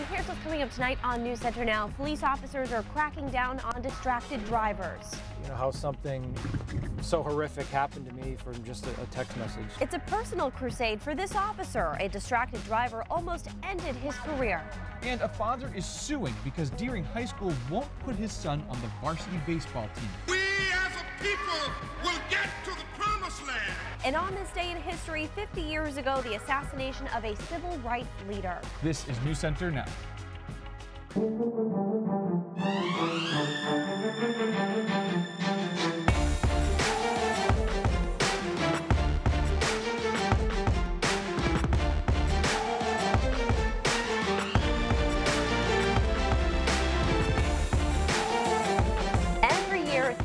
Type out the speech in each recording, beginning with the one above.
here's what's coming up tonight on News Center Now. Police officers are cracking down on distracted drivers. You know how something so horrific happened to me from just a text message. It's a personal crusade for this officer. A distracted driver almost ended his career. And a father is suing because Deering High School won't put his son on the varsity baseball team. We as a people will get to the promised land. And on this day in history, 50 years ago, the assassination of a civil rights leader. This is News Center Now.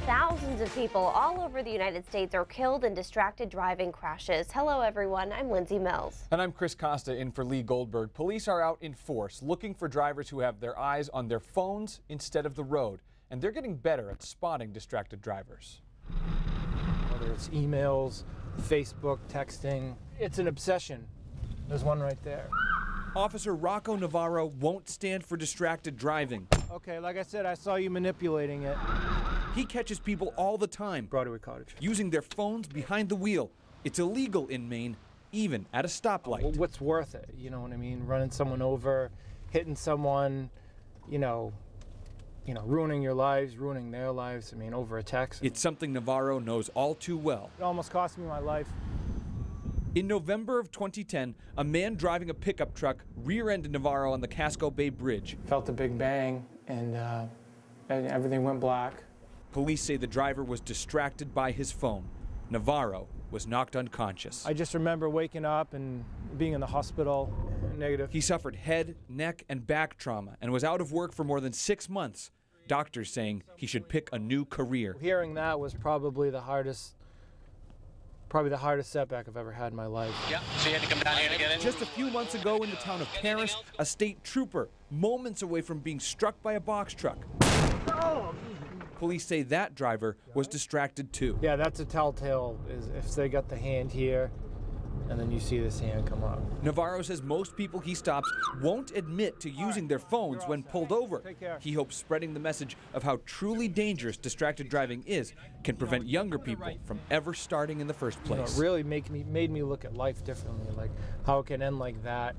Thousands of people all over the United States are killed in distracted driving crashes. Hello, everyone. I'm Lindsay Mills. And I'm Chris Costa in for Lee Goldberg. Police are out in force looking for drivers who have their eyes on their phones instead of the road. And they're getting better at spotting distracted drivers. Whether it's emails, Facebook, texting, it's an obsession. There's one right there. Officer Rocco Navarro won't stand for distracted driving. Okay, like I said, I saw you manipulating it. He catches people all the time Broadway Cottage. using their phones behind the wheel. It's illegal in Maine, even at a stoplight. Well, what's worth it? You know what I mean? Running someone over, hitting someone, you know, ruining your lives, ruining their lives. I mean, over a text. It's something Navarro knows all too well. It almost cost me my life. In November of 2010, a man driving a pickup truck rear-ended Navarro on the Casco Bay Bridge. Felt a big bang, and everything went black. Police say the driver was distracted by his phone. Navarro was knocked unconscious. I just remember waking up and being in the hospital, negative. He suffered head, neck, and back trauma and was out of work for more than 6 months. Doctors saying he should pick a new career. Hearing that was probably the hardest setback I've ever had in my life. Yeah, so you had to come down here to get in? Just a few months ago in the town of Paris, a state trooper, moments away from being struck by a box truck. Police say that driver was distracted too. Yeah, that's a telltale, is if they got the hand here, and then you see this hand come up. Navarro says most people he stops won't admit to using their phones when pulled over. He hopes spreading the message of how truly dangerous distracted driving is can prevent younger people from ever starting in the first place. It really made me look at life differently, like how it can end like that.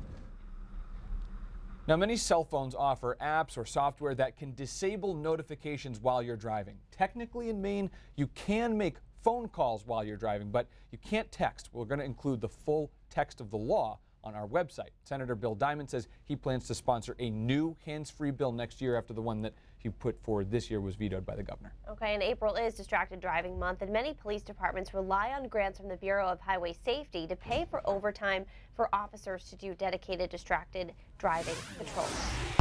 Now, many cell phones offer apps or software that can disable notifications while you're driving. Technically in Maine, you can make phone calls while you're driving, but you can't text. We're going to include the full text of the law on our website. Senator Bill Diamond says he plans to sponsor a new hands-free bill next year after the one that he put forward this year was vetoed by the governor. Okay, and April is Distracted Driving Month, and many police departments rely on grants from the Bureau of Highway Safety to pay for overtime for officers to do dedicated distracted driving patrols.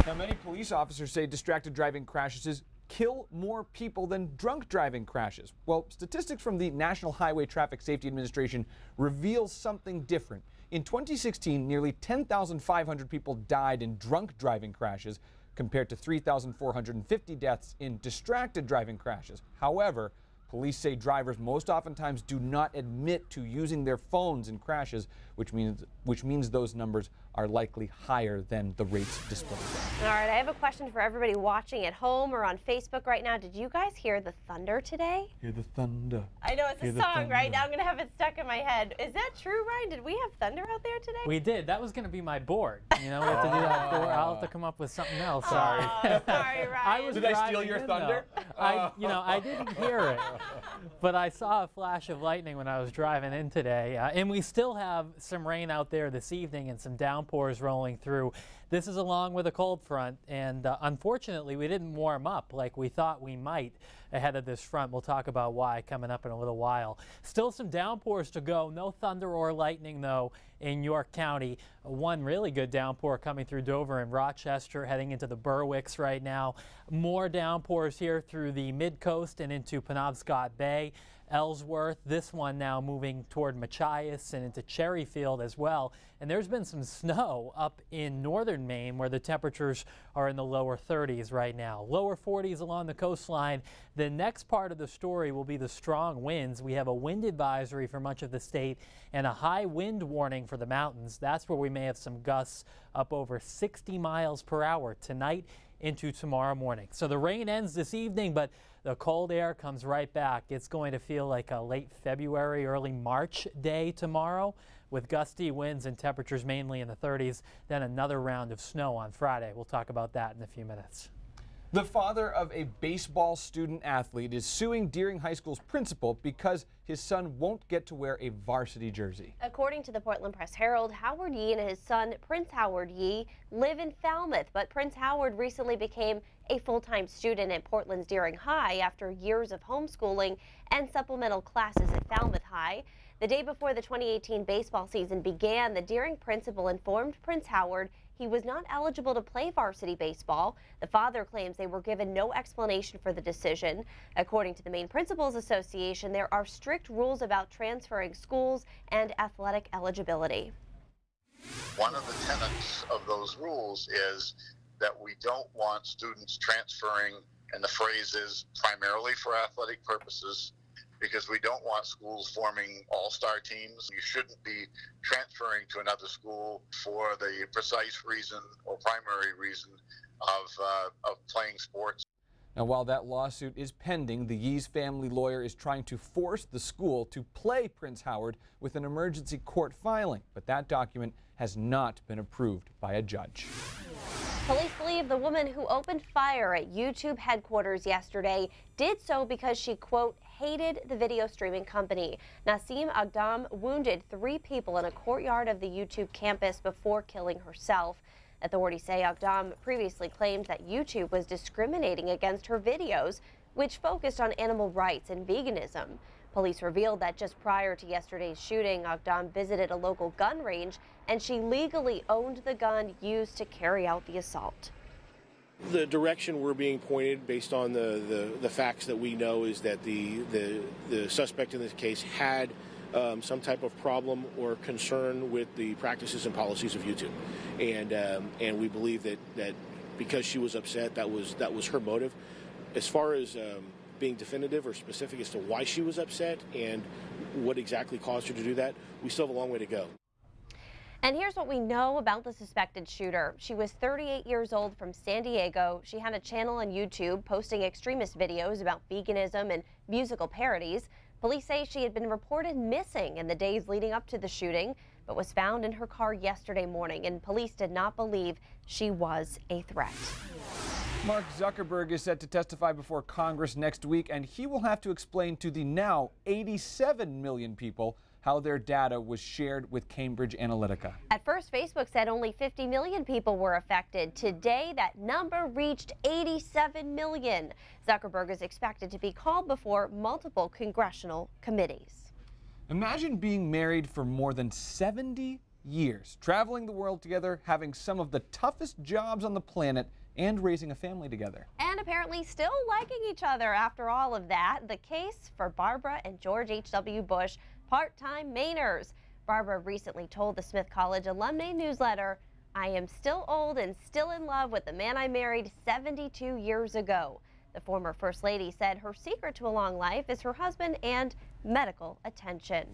Now, many police officers say distracted driving crashes kill more people than drunk driving crashes. Well, statistics from the National Highway Traffic Safety Administration reveal something different. In 2016, nearly 10,500 people died in drunk driving crashes, compared to 3,450 deaths in distracted driving crashes. However, police say drivers most oftentimes do not admit to using their phones in crashes, which means those numbers are likely higher than the rates displayed. All right, I have a question for everybody watching at home or on Facebook right now. Did you guys hear the thunder today? Hear the thunder. I know it's a song, right? Now I'm going to have it stuck in my head. Is that true, Ryan? Did we have thunder out there today? We did. That was going to be my board. You know, we have to do that board. I'll have to come up with something else. Sorry. Sorry, Ryan. Did I steal your thunder? I didn't hear it, but I saw a flash of lightning when I was driving in today. And we still have some rain out there this evening and some downpours rolling through. This is along with a cold front, and unfortunately we didn't warm up like we thought we might ahead of this front. We'll talk about why coming up in a little while. Still some downpours to go. No thunder or lightning though in York County. One really good downpour coming through Dover and Rochester, heading into the Berwicks right now. More downpours here through the mid-coast and into Penobscot Bay. Ellsworth. This one now moving toward Machias and into Cherryfield as well. And there's been some snow up in northern Maine where the temperatures are in the lower 30s right now. Lower 40s along the coastline. The next part of the story will be the strong winds. We have a wind advisory for much of the state and a high wind warning for the mountains. That's where we may have some gusts up over 60 miles per hour tonight into tomorrow morning. So the rain ends this evening, but the cold air comes right back. It's going to feel like a late February, early March day tomorrow with gusty winds and temperatures mainly in the 30s, then another round of snow on Friday. We'll talk about that in a few minutes. The father of a baseball student athlete is suing Deering High School's principal because his son won't get to wear a varsity jersey. According to the Portland Press-Herald, Howard Yee and his son, Prince Howard Yee, live in Falmouth, but Prince Howard recently became a full-time student at Portland's Deering High after years of homeschooling and supplemental classes at Falmouth High. The day before the 2018 baseball season began, the Deering principal informed Prince Howard he was not eligible to play varsity baseball. The father claims they were given no explanation for the decision. According to the Maine Principals Association, there are strict rules about transferring schools and athletic eligibility. One of the tenets of those rules is that we don't want students transferring, and the phrase is primarily for athletic purposes, because we don't want schools forming all-star teams. You shouldn't be transferring to another school for the precise reason or primary reason of playing sports. Now, while that lawsuit is pending, the Yee's family lawyer is trying to force the school to play Prince Howard with an emergency court filing, but that document has not been approved by a judge. Police believe the woman who opened fire at YouTube headquarters yesterday did so because she, quote, hated the video streaming company. Nasim Agdam wounded 3 people in a courtyard of the YouTube campus before killing herself. Authorities say Agdam previously claimed that YouTube was discriminating against her videos, which focused on animal rights and veganism. Police revealed that just prior to yesterday's shooting, Agdam visited a local gun range and she legally owned the gun used to carry out the assault. The direction we're being pointed based on the facts that we know is that the suspect in this case had some type of problem or concern with the practices and policies of YouTube, and we believe that because she was upset, that was her motive. As far as being definitive or specific as to why she was upset and what exactly caused her to do that, we still have a long way to go. And here's what we know about the suspected shooter. She was 38 years old from San Diego. She had a channel on YouTube posting extremist videos about veganism and musical parodies. Police say she had been reported missing in the days leading up to the shooting, but was found in her car yesterday morning, and police did not believe she was a threat. Mark Zuckerberg is set to testify before Congress next week, and he will have to explain to the now 87 million people how their data was shared with Cambridge Analytica. At first, Facebook said only 50 million people were affected. Today, that number reached 87 million. Zuckerberg is expected to be called before multiple congressional committees. Imagine being married for more than 70 years, traveling the world together, having some of the toughest jobs on the planet, and raising a family together. And apparently still liking each other after all of that. The case for Barbara and George H.W. Bush, part-time Mainers. Barbara recently told the Smith College alumni newsletter, "I am still old and still in love with the man I married 72 years ago." The former First Lady said her secret to a long life is her husband and medical attention.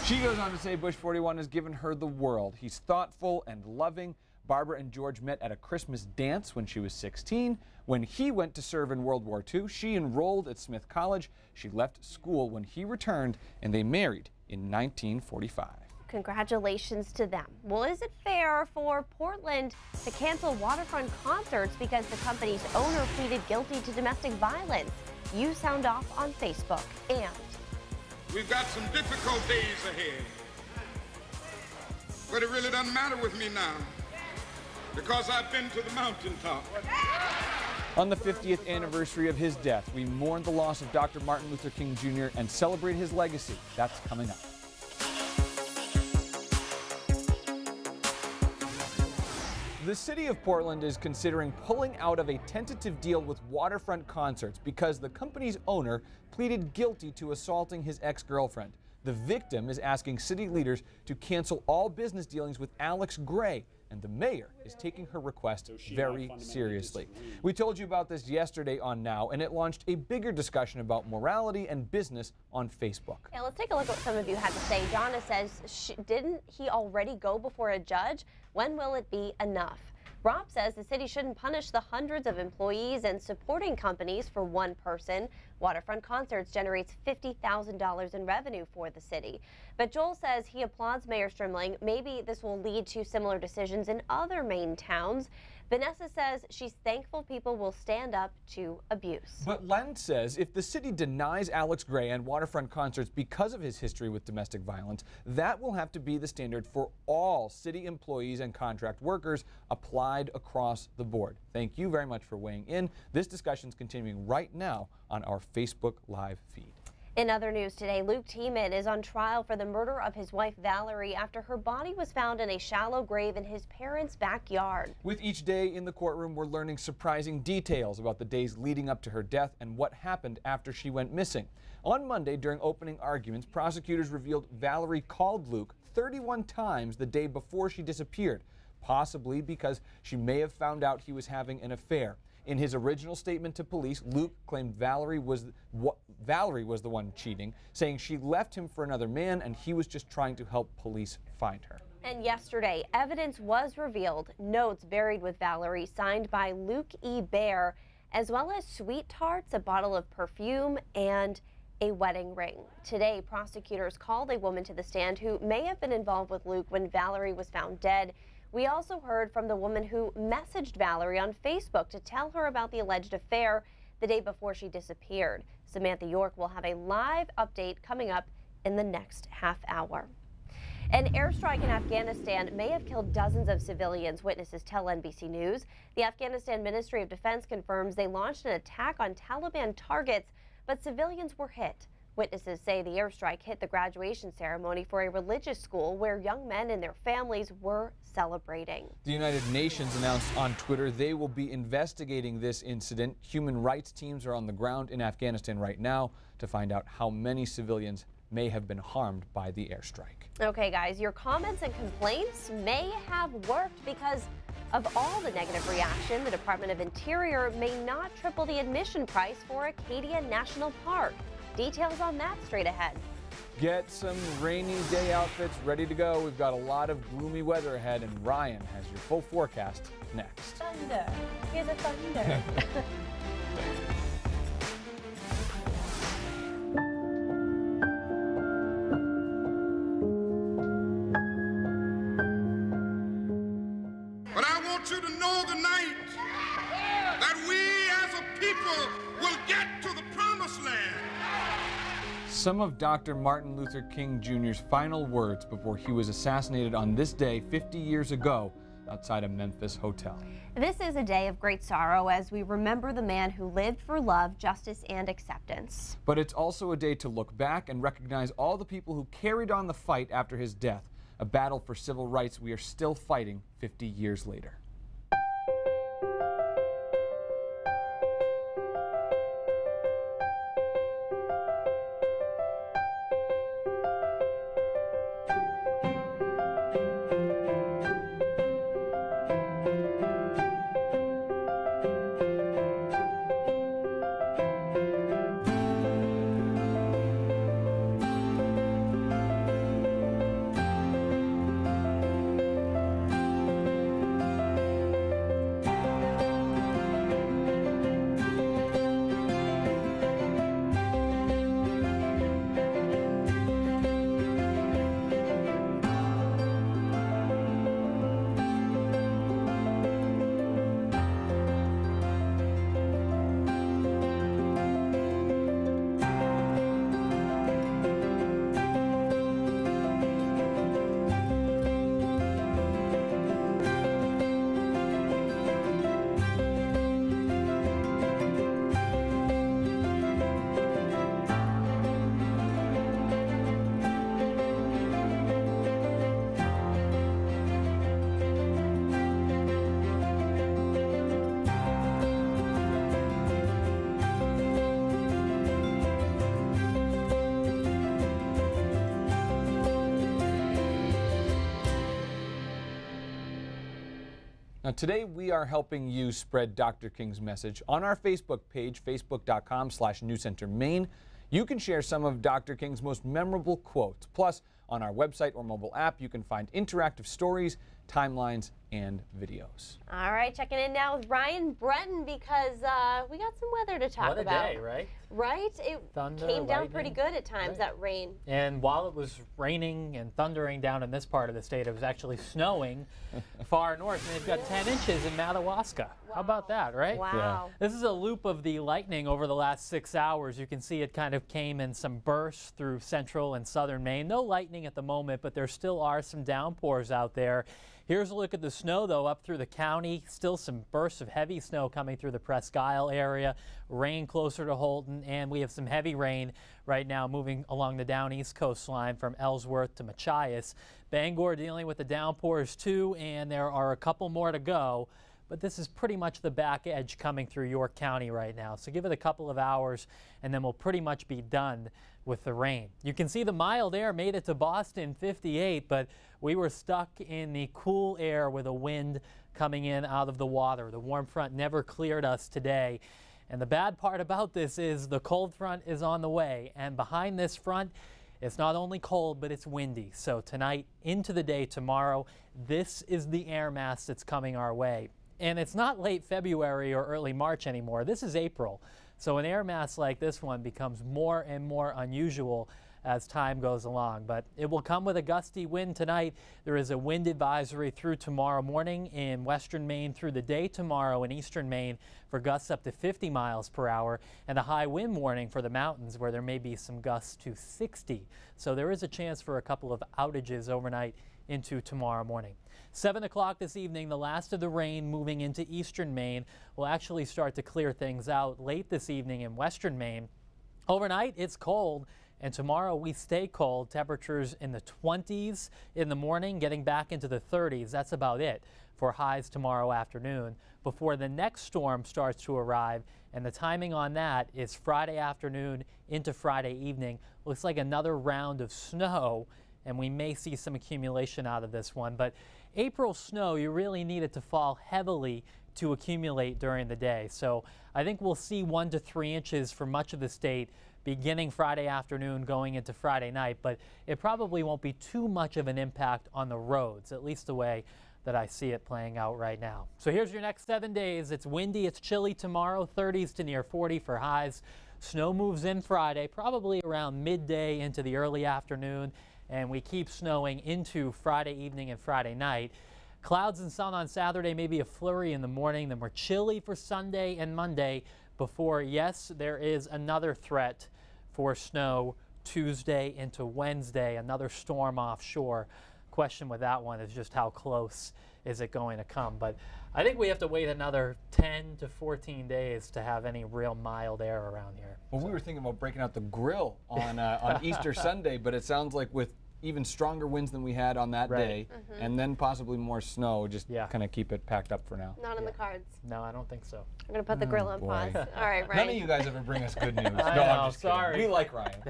She goes on to say Bush 41 has given her the world. He's thoughtful and loving. Barbara and George met at a Christmas dance when she was 16. When he went to serve in World War II, she enrolled at Smith College. She left school when he returned, and they married in 1945. Congratulations to them. Well, is it fair for Portland to cancel waterfront concerts because the company's owner pleaded guilty to domestic violence? You sound off on Facebook. And we've got some difficult days ahead. But it really doesn't matter with me now, because I've been to the mountaintop. On the 50th anniversary of his death, we mourn the loss of Dr. Martin Luther King Jr. and celebrate his legacy. That's coming up. The city of Portland is considering pulling out of a tentative deal with Waterfront Concerts because the company's owner pleaded guilty to assaulting his ex-girlfriend. The victim is asking city leaders to cancel all business dealings with Alex Gray, and the mayor is taking her request very seriously. We told you about this yesterday on Now, and it launched a bigger discussion about morality and business on Facebook. Yeah, let's take a look at what some of you had to say. Donna says, didn't he already go before a judge? When will it be enough? Rob says the city shouldn't punish the hundreds of employees and supporting companies for one person. Waterfront Concerts generates $50,000 in revenue for the city. But Joel says he applauds Mayor Strimling. Maybe this will lead to similar decisions in other Maine towns. Vanessa says she's thankful people will stand up to abuse. But Len says if the city denies Alex Gray and Waterfront Concerts because of his history with domestic violence, that will have to be the standard for all city employees and contract workers applied across the board. Thank you very much for weighing in. This discussion is continuing right now on our Facebook Live feed. In other news today, Luke Tiemann is on trial for the murder of his wife Valerie after her body was found in a shallow grave in his parents' backyard. With each day in the courtroom, we're learning surprising details about the days leading up to her death and what happened after she went missing. On Monday, during opening arguments, prosecutors revealed Valerie called Luke 31 times the day before she disappeared, possibly because she may have found out he was having an affair. In his original statement to police, Luke claimed Valerie was the one cheating, saying she left him for another man and he was just trying to help police find her. And yesterday, evidence was revealed, notes buried with Valerie signed by Luke E. Bear, as well as sweet tarts, a bottle of perfume, and a wedding ring. Today, prosecutors called a woman to the stand who may have been involved with Luke when Valerie was found dead. We also heard from the woman who messaged Valerie on Facebook to tell her about the alleged affair the day before she disappeared. Samantha York will have a live update coming up in the next half hour. An airstrike in Afghanistan may have killed dozens of civilians, witnesses tell NBC News. The Afghanistan Ministry of Defense confirms they launched an attack on Taliban targets, but civilians were hit. Witnesses say the airstrike hit the graduation ceremony for a religious school where young men and their families were celebrating. The United Nations announced on Twitter they will be investigating this incident. Human rights teams are on the ground in Afghanistan right now to find out how many civilians may have been harmed by the airstrike. Okay, guys, your comments and complaints may have worked because of all the negative reaction. The Department of Interior may not triple the admission price for Acadia National Park. Details on that straight ahead. Get some rainy day outfits ready to go. We've got a lot of gloomy weather ahead, and Ryan has your full forecast next. Thunder. Here's a thunder. But I want you to know tonight that we as a people will get to the promised land. Some of Dr. Martin Luther King Jr.'s final words before he was assassinated on this day 50 years ago outside a Memphis hotel. This is a day of great sorrow as we remember the man who lived for love, justice, and acceptance. But it's also a day to look back and recognize all the people who carried on the fight after his death, a battle for civil rights we are still fighting 50 years later. Now, today we are helping you spread Dr. King's message. On our Facebook page, facebook.com/newscentermaine, you can share some of Dr. King's most memorable quotes. Plus, on our website or mobile app, you can find interactive stories, timelines, and videos. All right, checking in now with Ryan Breton because we got some weather to talk about. What a day, right? Right? It Thunder, came down lightning. pretty good at times, Right. that rain. And while it was raining and thundering down in this part of the state, it was actually snowing far north. And they've got 10 inches in Madawaska. How about that, right? Wow. This is a loop of the lightning over the last 6 hours. You can see it kind of came in some bursts through central and southern Maine. No lightning at the moment, but there still are some downpours out there. Here's a look at the snow, though, up through the county. Still some bursts of heavy snow coming through the Presque Isle area. Rain closer to Holton, and we have some heavy rain right now moving along the down east coastline from Ellsworth to Machias. Bangor dealing with the downpours, too, and there are a couple more to go. But this is pretty much the back edge coming through York County right now. So give it a couple of hours, and then we'll pretty much be done with the rain. You can see the mild air made it to Boston, 58, but we were stuck in the cool air with a wind coming in out of the water. The warm front never cleared us today. And the bad part about this is the cold front is on the way. And behind this front, it's not only cold, but it's windy. So tonight into the day tomorrow, this is the air mass that's coming our way. And it's not late February or early March anymore. This is April. So an air mass like this one becomes more and more unusual as time goes along. But it will come with a gusty wind tonight. There is a wind advisory through tomorrow morning in western Maine, through the day tomorrow in eastern Maine for gusts up to 50 miles per hour, and a high wind warning for the mountains where there may be some gusts to 60. So there is a chance for a couple of outages overnight into tomorrow morning. 7 o'clock this evening, the last of the rain moving into eastern Maine will actually start to clear things out late this evening in western Maine. Overnight, it's cold, and tomorrow we stay cold. Temperatures in the 20s in the morning, getting back into the 30s. That's about it for highs tomorrow afternoon before the next storm starts to arrive, and the timing on that is Friday afternoon into Friday evening. Looks like another round of snow, and we may see some accumulation out of this one. But April snow, you really need it to fall heavily to accumulate during the day. So I think we'll see 1 to 3 inches for much of the state beginning Friday afternoon going into Friday night, but it probably won't be too much of an impact on the roads, at least the way that I see it playing out right now. So here's your next 7 days. It's windy, it's chilly tomorrow, 30s to near 40 for highs. Snow moves in Friday, probably around midday into the early afternoon, and we keep snowing into Friday evening and Friday night. Clouds and sun on Saturday, maybe a flurry in the morning. Then we're chilly for Sunday and Monday before, yes, there is another threat for snow Tuesday into Wednesday, another storm offshore. Question with that one is just how close is it going to come. But I think we have to wait another 10 to 14 days to have any real mild air around here. Well, we were thinking about breaking out the grill on Easter Sunday, but it sounds like with even stronger winds than we had on that day, and then possibly more snow, just kind of keep it packed up for now. Not in the cards. No, I don't think so. I'm going to put the grill on pause. All right, Ryan. None of you guys ever bring us good news. I'm just sorry. Kidding. We like Ryan.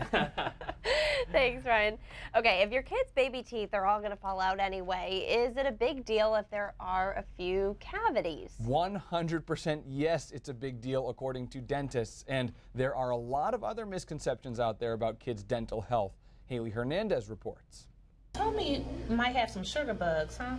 Thanks, Ryan. Okay, if your kid's baby teeth are all going to fall out anyway, is it a big deal if there are a few cavities? 100% yes, it's a big deal according to dentists, and there are a lot of other misconceptions out there about kids' dental health. Haley Hernandez reports. Told me you might have some sugar bugs, huh?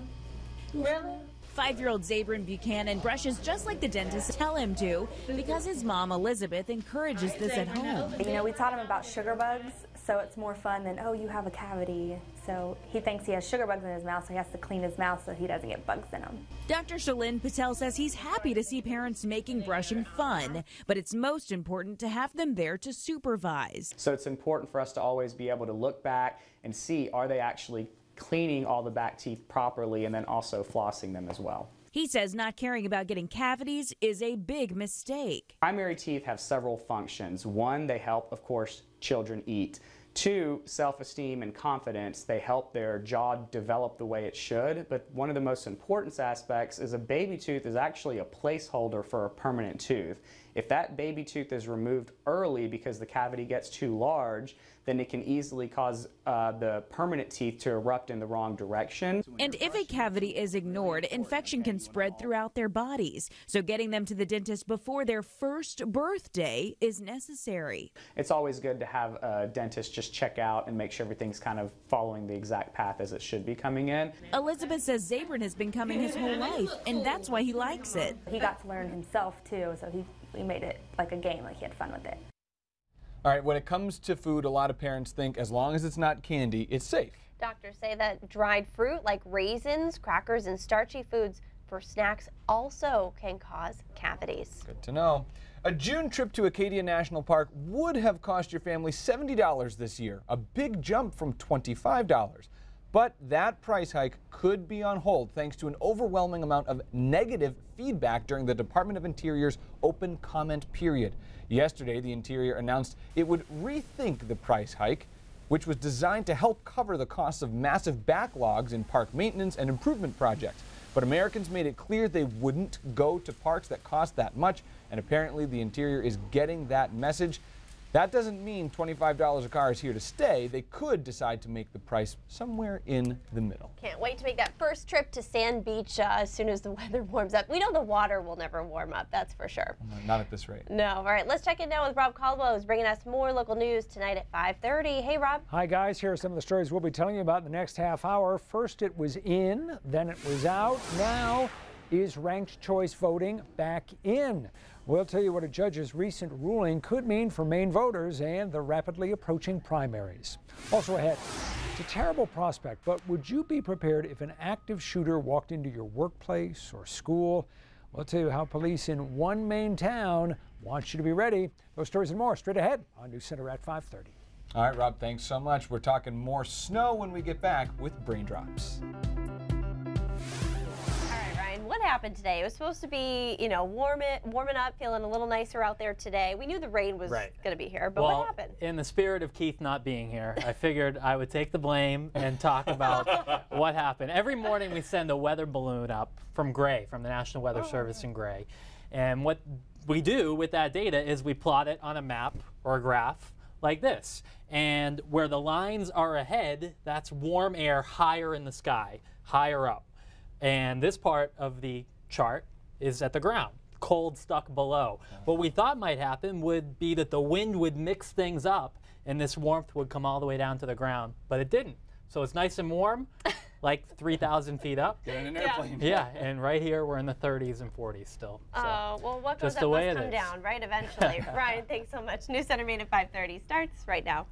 Really? 5-year-old Zabrin Buchanan brushes just like the dentists tell him to because his mom, Elizabeth, encourages this at home. You know, we taught him about sugar bugs, so it's more fun than, oh, you have a cavity. So he thinks he has sugar bugs in his mouth, so he has to clean his mouth so he doesn't get bugs in him. Dr. Shalin Patel says he's happy to see parents making brushing fun, but it's most important to have them there to supervise. So it's important for us to always be able to look back and see, are they actually cleaning all the back teeth properly and then also flossing them as well. He says not caring about getting cavities is a big mistake. Primary teeth have several functions. One, they help, of course, children eat. 2, self-esteem and confidence. They help their jaw develop the way it should, but one of the most important aspects is a baby tooth is actually a placeholder for a permanent tooth. If that baby tooth is removed early because the cavity gets too large, then it can easily cause the permanent teeth to erupt in the wrong direction. And if a cavity is ignored, infection can spread throughout their bodies. So getting them to the dentist before their first birthday is necessary. It's always good to have a dentist just check out and make sure everything's kind of following the exact path as it should be coming in. Elizabeth says Zabrin has been coming his whole life, and that's why he likes it. He got to learn himself too, so we made it like a game, like he had fun with it. All right, when it comes to food, a lot of parents think as long as it's not candy, it's safe. Doctors say that dried fruit like raisins, crackers, and starchy foods for snacks also can cause cavities. Good to know. A June trip to Acadia National Park would have cost your family $70 this year, a big jump from $25. But that price hike could be on hold thanks to an overwhelming amount of negative feedback during the Department of Interior's open comment period. Yesterday, the Interior announced it would rethink the price hike, which was designed to help cover the costs of massive backlogs in park maintenance and improvement projects. But Americans made it clear they wouldn't go to parks that cost that much, and apparently the Interior is getting that message. That doesn't mean $25 a car is here to stay. They could decide to make the price somewhere in the middle. Can't wait to make that first trip to Sand Beach as soon as the weather warms up. We know the water will never warm up, that's for sure. Not at this rate. No. All right, let's check in now with Rob Caldwell, who's bringing us more local news tonight at 5:30. Hey, Rob. Hi, guys. Here are some of the stories we'll be telling you about in the next half hour. First, it was in, then it was out. Now, is ranked choice voting back in? We'll tell you what a judge's recent ruling could mean for Maine voters and the rapidly approaching primaries. Also ahead, it's a terrible prospect, but would you be prepared if an active shooter walked into your workplace or school? We'll tell you how police in one Maine town want you to be ready. Those stories and more straight ahead on News Center at 5:30. All right, Rob, thanks so much. We're talking more snow when we get back with Braindrops. What happened today? It was supposed to be, you know, warming up, feeling a little nicer out there today. We knew the rain was going to be here, but what happened? In the spirit of Keith not being here, I figured I would take the blame and talk about what happened. Every morning we send a weather balloon up from Gray, from the National Weather Service in Gray. And what we do with that data is we plot it on a map or a graph like this. And where the lines are ahead, that's warm air higher in the sky, higher up. And this part of the chart is at the ground, cold stuck below. What we thought might happen would be that the wind would mix things up and this warmth would come all the way down to the ground, but it didn't. So it's nice and warm, like 3,000 feet up. Get in an airplane. Yeah, and right here we're in the 30s and 40s still. So well, what goes up must come down, right, eventually. Ryan, thanks so much. News Center Maine at 5:30 starts right now.